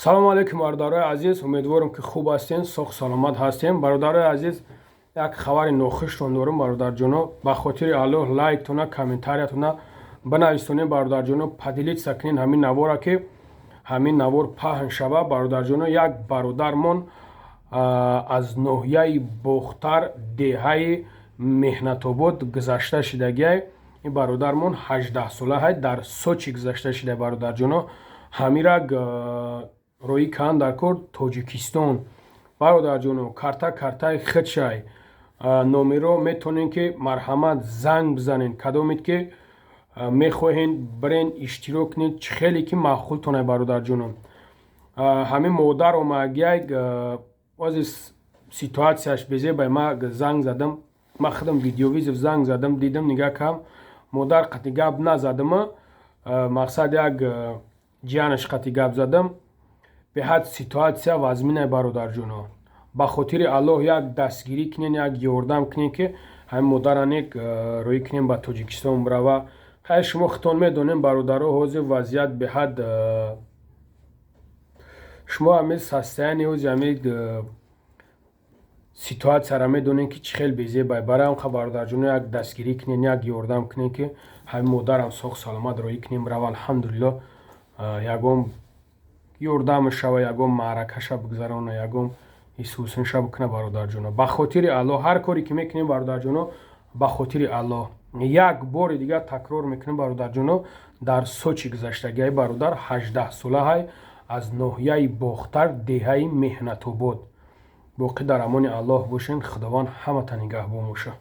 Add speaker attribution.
Speaker 1: салому алейкум бародарои азиз, умедворам ки хуб ҳастем, соҳ саломат ҳастем. Бародарои азиз, як хабари нохуштон дорам бародарҷоно. Ба хотири Аллоҳ лайктона, комментариятона банависонед бародарҷоно, падилид сакнед ҳамин навора ки ҳамин навор паҳн шава. Бародарҷоно, як бародармон аз ноҳияи Бохтар деҳаи Меҳнатобод гузашта шидагиай. ин бародармон 18 солаҳай дар Сочи гузашта шида бародарҷоно. ҳамира роӣ кан дар кор Тоҷикистон. Бародарҷоно, картаи хидшай номеро метавонед ки марҳамат занг бизанед, кадомед ки мехоҳед бирен иштирок кунед, чӣ хеле ки маъқултонай бародарҷоно. ҳамин модар омагиай ози ситуатсияш безебай ма занг задам, ма худам видеовизов занг задам, дидам нигаҳ кам модар қати гап назадама, мақсад як ҷиянаш қати гап задам. беҳад ситуатсия вазминай бародарҷоно. ба хотири Аллоҳ як дастгирӣ кунед, як ёрдам кунед ки ҳамин модаранек роӣ кунем ба Тоҷикистон брава. хайр шумо худтон медонем бародаро, ҳозир вазъият беҳад шумо ҳамин состояние ҳози ҳамин ситуатсияра медонем ки чӣ хел безебай. барои ҳам бародарҷоно як дастгирӣ кунед, як ёрдам кунед ки ҳамин модарам соҳ саломат роӣ кунем брава. алҳамдулиллоҳ ягон ёрдамаш шава, ягон маъракаша бигзарона, ягон ҳисусинша бикуна бародарҷоно. ба хотири Аллоҳ ҳар коре ки мекунем бародарҷоно, ба хотири Аллоҳ. як бори дигар такрор мекунем бародарҷоно, дар Сочи гузаштагиай бародар 18 солаҳай аз ноҳияи Бохтар деҳаи Меҳнатобод. боқӣ дар амони Аллоҳ бошен. худованд ҳаматан нигаҳбон моша.